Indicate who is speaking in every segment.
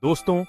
Speaker 1: दोस्तों,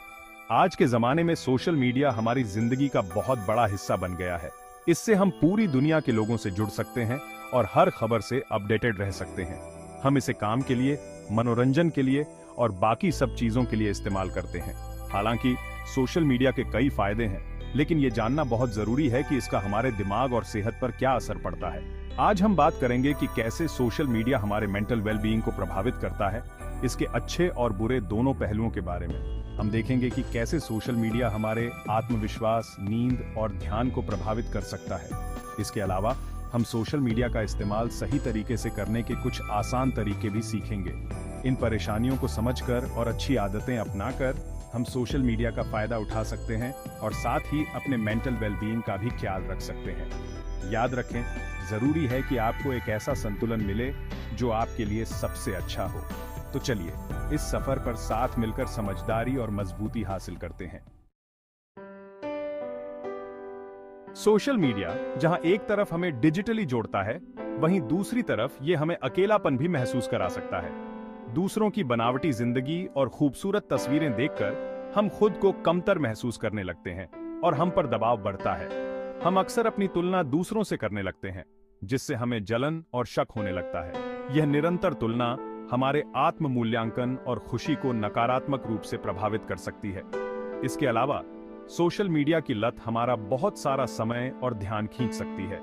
Speaker 1: आज के जमाने में सोशल मीडिया हमारी जिंदगी का बहुत बड़ा हिस्सा बन गया है। इससे हम पूरी दुनिया के लोगों से जुड़ सकते हैं और हर खबर से अपडेटेड रह सकते हैं। हम इसे काम के लिए, मनोरंजन के लिए और बाकी सब चीजों के लिए इस्तेमाल करते हैं। हालांकि सोशल मीडिया के कई फायदे हैं, लेकिन ये जानना बहुत जरूरी है कि इसका हमारे दिमाग और सेहत पर क्या असर पड़ता है। आज हम बात करेंगे कि कैसे सोशल मीडिया हमारे मेंटल वेलबीइंग को प्रभावित करता है, इसके अच्छे और बुरे दोनों पहलुओं के बारे में। हम देखेंगे कि कैसे सोशल मीडिया हमारे आत्मविश्वास, नींद और ध्यान को प्रभावित कर सकता है। इसके अलावा हम सोशल मीडिया का इस्तेमाल सही तरीके से करने के कुछ आसान तरीके भी सीखेंगे। इन परेशानियों को समझकर और अच्छी आदतें अपनाकर हम सोशल मीडिया का फायदा उठा सकते हैं और साथ ही अपने मेंटल वेलबीइंग का भी ख्याल रख सकते हैं। याद रखें, जरूरी है कि आपको एक ऐसा संतुलन मिले जो आपके लिए सबसे अच्छा हो। तो चलिए इस सफर पर साथ मिलकर समझदारी और मजबूती हासिल करते हैं। सोशल मीडिया जहां एक तरफ हमें डिजिटली जोड़ता है, वहीं दूसरी तरफ ये हमें अकेलापन भी महसूस करा सकता है। दूसरों की बनावटी जिंदगी और खूबसूरत तस्वीरें देखकर हम खुद को कमतर महसूस करने लगते हैं और हम पर दबाव बढ़ता है। हम अक्सर अपनी तुलना दूसरों से करने लगते हैं, जिससे हमें जलन और शक होने लगता है। यह निरंतर तुलना हमारे आत्म मूल्यांकन और खुशी को नकारात्मक रूप से प्रभावित कर सकती है। इसके अलावा सोशल मीडिया की लत हमारा बहुत सारा समय और ध्यान खींच सकती है।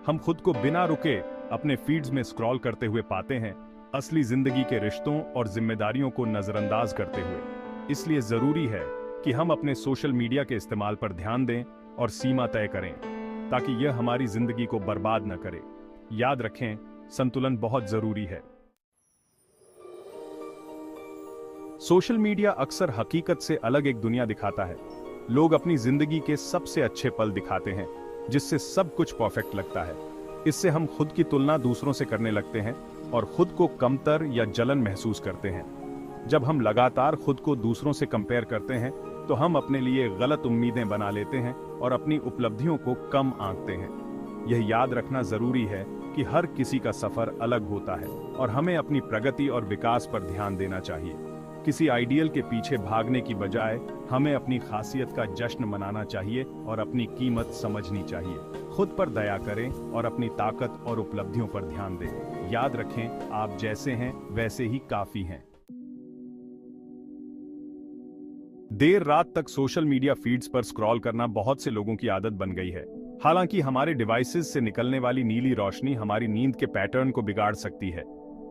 Speaker 1: हम खुद को बिना रुके अपने फीड्स में स्क्रॉल करते हुए पाते हैं, असली जिंदगी के रिश्तों और जिम्मेदारियों को नजरअंदाज करते हुए। इसलिए जरूरी है कि हम अपने सोशल मीडिया के इस्तेमाल पर ध्यान दें और सीमा तय करें, ताकि यह हमारी जिंदगी को बर्बाद न करे। याद रखें, संतुलन बहुत जरूरी है। सोशल मीडिया अक्सर हकीकत से अलग एक दुनिया दिखाता है। लोग अपनी जिंदगी के सबसे अच्छे पल दिखाते हैं, जिससे सब कुछ परफेक्ट लगता है। इससे हम खुद की तुलना दूसरों से करने लगते हैं और खुद को कमतर या जलन महसूस करते हैं। जब हम लगातार खुद को दूसरों से कंपेयर करते हैं, तो हम अपने लिए गलत उम्मीदें बना लेते हैं और अपनी उपलब्धियों को कम आंकते हैं। यह याद रखना जरूरी है कि हर किसी का सफर अलग होता है और हमें अपनी प्रगति और विकास पर ध्यान देना चाहिए। किसी आइडियल के पीछे भागने की बजाय हमें अपनी खासियत का जश्न मनाना चाहिए और अपनी कीमत समझनी चाहिए। खुद पर दया करें और अपनी ताकत और उपलब्धियों पर ध्यान दें। याद रखें, आप जैसे हैं वैसे ही काफी हैं। देर रात तक सोशल मीडिया फीड्स पर स्क्रॉल करना बहुत से लोगों की आदत बन गई है। हालांकि हमारे डिवाइसेस से निकलने वाली नीली रोशनी हमारी नींद के पैटर्न को बिगाड़ सकती है।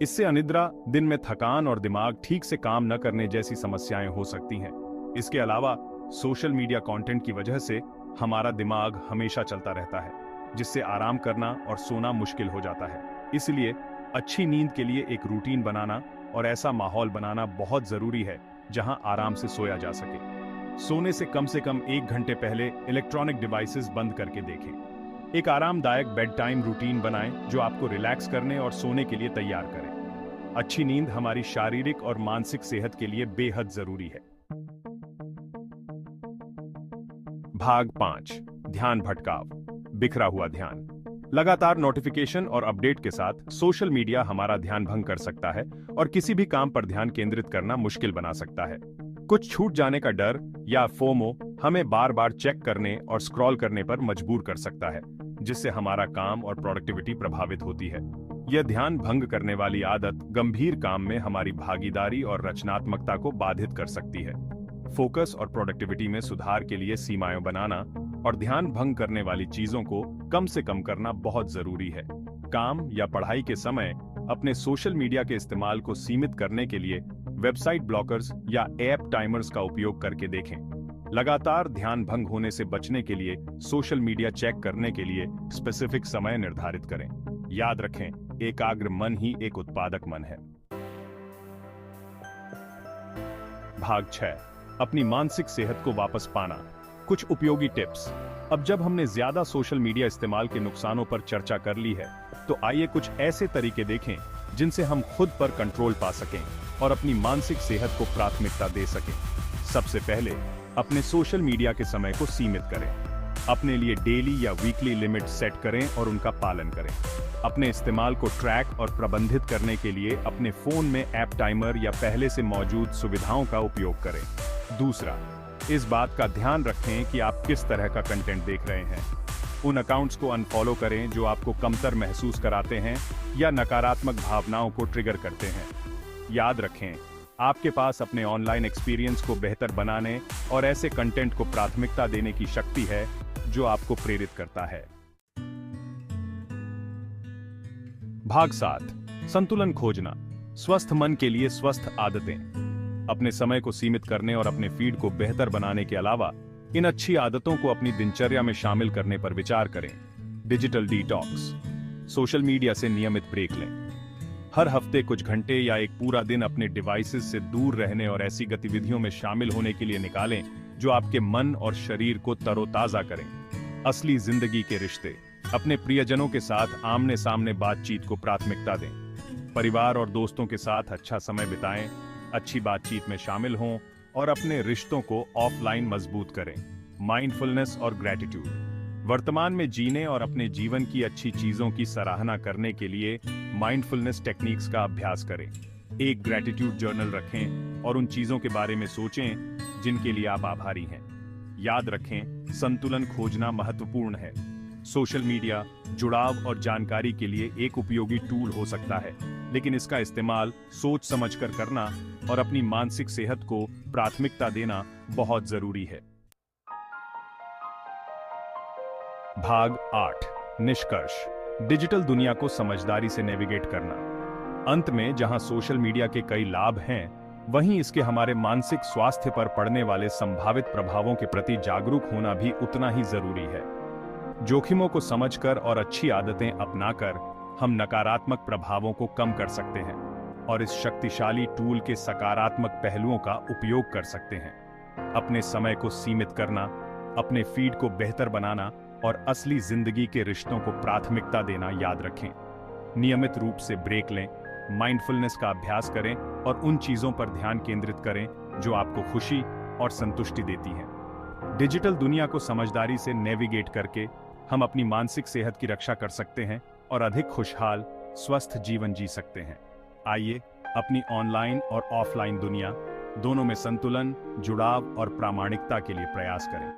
Speaker 1: इससे अनिद्रा, दिन में थकान और दिमाग ठीक से काम न करने जैसी समस्याएं हो सकती हैं। इसके अलावा सोशल मीडिया कंटेंट की वजह से हमारा दिमाग हमेशा चलता रहता है, जिससे आराम करना और सोना मुश्किल हो जाता है। इसलिए अच्छी नींद के लिए एक रूटीन बनाना और ऐसा माहौल बनाना बहुत जरूरी है जहां आराम से सोया जा सके। सोने से कम 1 घंटे पहले इलेक्ट्रॉनिक डिवाइसेस बंद करके देखें। एक आरामदायक बेड टाइम रूटीन बनाएं जो आपको रिलैक्स करने और सोने के लिए तैयार करे। अच्छी नींद हमारी शारीरिक और मानसिक सेहत के लिए बेहद जरूरी है। भाग 5, ध्यान भटकाव, बिखरा हुआ ध्यान। लगातार नोटिफिकेशन और अपडेट के साथ सोशल मीडिया हमारा ध्यान भंग कर सकता है और किसी भी काम पर ध्यान केंद्रित करना मुश्किल बना सकता है। कुछ छूट जाने का डर या फोमो हमें बार बार चेक करने और स्क्रॉल करने पर मजबूर कर सकता है, जिससे हमारा काम और प्रोडक्टिविटी प्रभावित होती है। यह ध्यान भंग करने वाली आदत गंभीर काम में हमारी भागीदारी और रचनात्मकता को बाधित कर सकती है। फोकस और प्रोडक्टिविटी में सुधार के लिए सीमाएं बनाना और ध्यान भंग करने वाली चीजों को कम से कम करना बहुत जरूरी है। काम या पढ़ाई के समय अपने सोशल मीडिया के इस्तेमाल को सीमित करने के लिए वेबसाइट ब्लॉकर्स या ऐप टाइमर्स का उपयोग करके देखें। लगातार ध्यान भंग होने से बचने के लिए सोशल मीडिया चेक करने के लिए स्पेसिफिक समय निर्धारित करें। याद रखें, एकाग्र मन ही एक उत्पादक मन है। भाग 6, अपनी मानसिक सेहत को वापस पाना, कुछ उपयोगी टिप्स। अब जब हमने ज्यादा सोशल मीडिया इस्तेमाल के नुकसानों पर चर्चा कर ली है, तो आइए कुछ ऐसे तरीके देखें जिनसे हम खुद पर कंट्रोल पा सकें और अपनी मानसिक सेहत को प्राथमिकता दे सकें। सबसे पहले अपने सोशल मीडिया के समय को सीमित करें। अपने लिए डेली या वीकली लिमिट सेट करें और उनका पालन करें। अपने इस्तेमाल को ट्रैक और प्रबंधित करने के लिए अपने फोन में ऐप टाइमर या पहले से मौजूद सुविधाओं का उपयोग करें। दूसरा, इस बात का ध्यान रखें कि आप किस तरह का कंटेंट देख रहे हैं। उन अकाउंट्स को अनफॉलो करें जो आपको कमतर महसूस कराते हैं या नकारात्मक भावनाओं को ट्रिगर करते हैं। याद रखें, आपके पास अपने ऑनलाइन एक्सपीरियंस को बेहतर बनाने और ऐसे कंटेंट को प्राथमिकता देने की शक्ति है जो आपको प्रेरित करता है। भाग 7, संतुलन खोजना। स्वस्थ मन के लिए स्वस्थ आदतें। अपने समय को सीमित करने और अपने फीड को बेहतर बनाने के अलावा इन अच्छी आदतों को अपनी दिनचर्या में शामिल करने पर विचार करें। Digital detox. सोशल मीडिया से नियमित ब्रेक लें। हर हफ्ते कुछ घंटे या एक पूरा दिन अपने डिवाइसेस से दूर रहने और ऐसी गतिविधियों में शामिल होने के लिए निकालें जो आपके मन और शरीर को तरोताजा करें। असली जिंदगी के रिश्ते। अपने प्रियजनों के साथ आमने सामने बातचीत को प्राथमिकता दें। परिवार और दोस्तों के साथ अच्छा समय बिताएं, अच्छी बातचीत में शामिल हों और अपने रिश्तों को ऑफलाइन मजबूत करें। माइंडफुलनेस और ग्रैटिट्यूड। वर्तमान में जीने और अपने जीवन की अच्छी चीजों की सराहना करने के लिए माइंडफुलनेस टेक्निक्स का अभ्यास करें। एक ग्रैटिट्यूड जर्नल रखें और उन चीजों के बारे में सोचें जिनके लिए आप आभारी हैं। याद रखें, संतुलन खोजना महत्वपूर्ण है। सोशल मीडिया जुड़ाव और जानकारी के लिए एक उपयोगी टूल हो सकता है, लेकिन इसका इस्तेमाल सोच समझकर करना और अपनी मानसिक सेहत को प्राथमिकता देना बहुत जरूरी है। भाग 8, निष्कर्ष। डिजिटल दुनिया को समझदारी से नेविगेट करना। अंत में, जहां सोशल मीडिया के कई लाभ हैं, वहीं इसके हमारे मानसिक स्वास्थ्य पर पड़ने वाले संभावित प्रभावों के प्रति जागरूक होना भी उतना ही जरूरी है। जोखिमों को समझकर और अच्छी आदतें अपनाकर हम नकारात्मक प्रभावों को कम कर सकते हैं और इस शक्तिशाली टूल के सकारात्मक पहलुओं का उपयोग कर सकते हैं। अपने समय को सीमित करना, अपने फीड को बेहतर बनाना और असली जिंदगी के रिश्तों को प्राथमिकता देना याद रखें। नियमित रूप से ब्रेक लें, माइंडफुलनेस का अभ्यास करें और उन चीजों पर ध्यान केंद्रित करें जो आपको खुशी और संतुष्टि देती हैं। डिजिटल दुनिया को समझदारी से नेविगेट करके हम अपनी मानसिक सेहत की रक्षा कर सकते हैं और अधिक खुशहाल, स्वस्थ जीवन जी सकते हैं। आइए अपनी ऑनलाइन और ऑफलाइन दुनिया दोनों में संतुलन, जुड़ाव और प्रामाणिकता के लिए प्रयास करें।